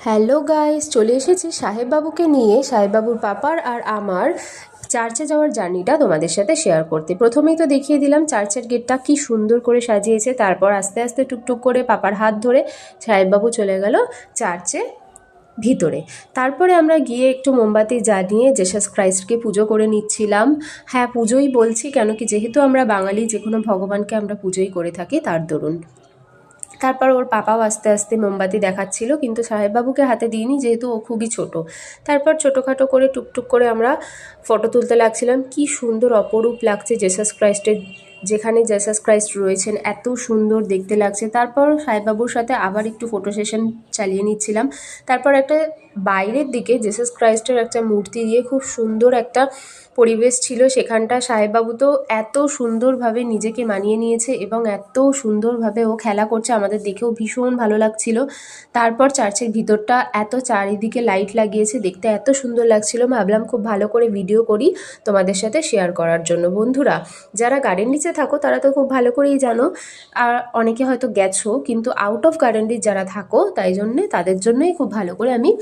Hello guys, চলে এসেছি সাহেববাবুকে নিয়ে সাহেববাবুর পাপার আর আমার চার্চে যাওয়ার জার্নিটা তোমাদের সাথে শেয়ার করতে। প্রথমেই তো দেখিয়ে দিলাম চার্চের গেটটা কি সুন্দর করে সাজিয়েছে। তারপর আস্তে আস্তে টুকটুক করে পাপার হাত ধরে সাহেববাবু চলে গেল চার্চে ভিতরে। তারপরে আমরা গিয়ে একটু মোমবাতি জ্বালিয়ে জেসাস ক্রাইস্টকে পুজো করে নিচ্ছিলাম। হ্যাঁ, পুজোই বলছি, কেন কি যেহেতু আমরা বাঙালি, যে কোনো ভগবানকে আমরা পুজোই করে থাকি তার দরুন। তারপর ওর পাপাও আস্তে আস্তে মোমবাতি দেখাচ্ছিল, কিন্তু সাহেববাবুকে হাতে দিইনি যেহেতু ও খুবই ছোট। তারপর ছোটোখাটো করে টুকটুক করে আমরা ফটো তুলতে লাগছিলাম। কি সুন্দর অপরূপ লাগছে জেসাস ক্রাইস্টের, যেখানে জেসাস ক্রাইস্ট রয়েছেন এত সুন্দর দেখতে লাগছে। তারপর সাহেববাবুর সাথে আবার একটু ফটো সেশন চালিয়ে নিচ্ছিলাম। তারপর একটা বাইরের দিকে জেসাস ক্রাইস্টের একটা মূর্তি দিয়ে খুব সুন্দর একটা পরিবেশ ছিল সেখানটা। সাহেববাবু তো এত সুন্দরভাবে নিজেকে মানিয়ে নিয়েছে এবং এত সুন্দরভাবে ও খেলা করছে, আমাদের দেখেও ভীষণ ভালো লাগছিল। তারপর চার্চের ভিতরটা এত চারিদিকে লাইট লাগিয়েছে, দেখতে এত সুন্দর লাগছিল, ভাবলাম খুব ভালো করে ভিডিও করি তোমাদের সাথে শেয়ার করার জন্য। বন্ধুরা, যারা গার্ডেন রিচে থাকো তারা তো খুব ভালো করেই জানো, আর অনেকে হয়তো গেছো, কিন্তু আউট অফ গার্ডেন রিচ যারা থাকো তাই জন্যে তাদের জন্যই খুব ভালো করে আমি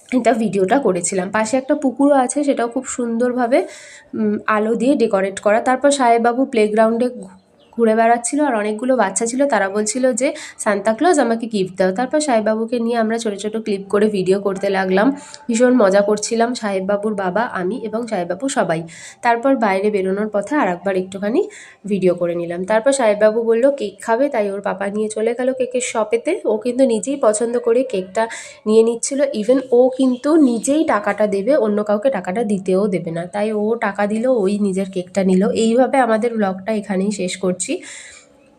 এটা ভিডিওটা করেছিলাম। পাশে একটা পুকুরও আছে, সেটাও খুব সুন্দরভাবে আলো দিয়ে ডেকোরেট করা। তারপর সাহেববাবু প্লেগ্রাউন্ডে ঘুরে বেড়াচ্ছিল, আর অনেকগুলো বাচ্চা ছিল, তারা বলছিল যে সান্তাক্লজ আমাকে গিফট দাও। তারপর সাহেববাবুকে নিয়ে আমরা ছোটো ছোটো ক্লিপ করে ভিডিও করতে লাগলাম। ভীষণ মজা করছিলাম সাহেববাবুর বাবা, আমি এবং সাহেববাবু সবাই। তারপর বাইরে বেরোনোর পথে আর একবার একটুখানি ভিডিও করে নিলাম। তারপর সাহেববাবু বললো কেক খাবে, তাই ওর পাপা নিয়ে চলে গেল কেকের শপেতে। ও কিন্তু নিজেই পছন্দ করে কেকটা নিয়ে নিচ্ছিল। ইভেন ও কিন্তু নিজেই টাকাটা দেবে, অন্য কাউকে টাকাটা দিতেও দেবে না, তাই ও টাকা দিল, ওই নিজের কেকটা নিল। এইভাবে আমাদের ব্লগটা এখানেই শেষ করছি।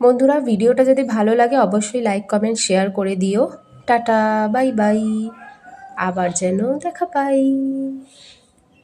বন্ধুরা, ভিডিওটা যদি ভালো লাগে অবশ্যই লাইক কমেন্ট শেয়ার করে দিও। টাটা, বাই বাই, আবার যেন দেখা পাই।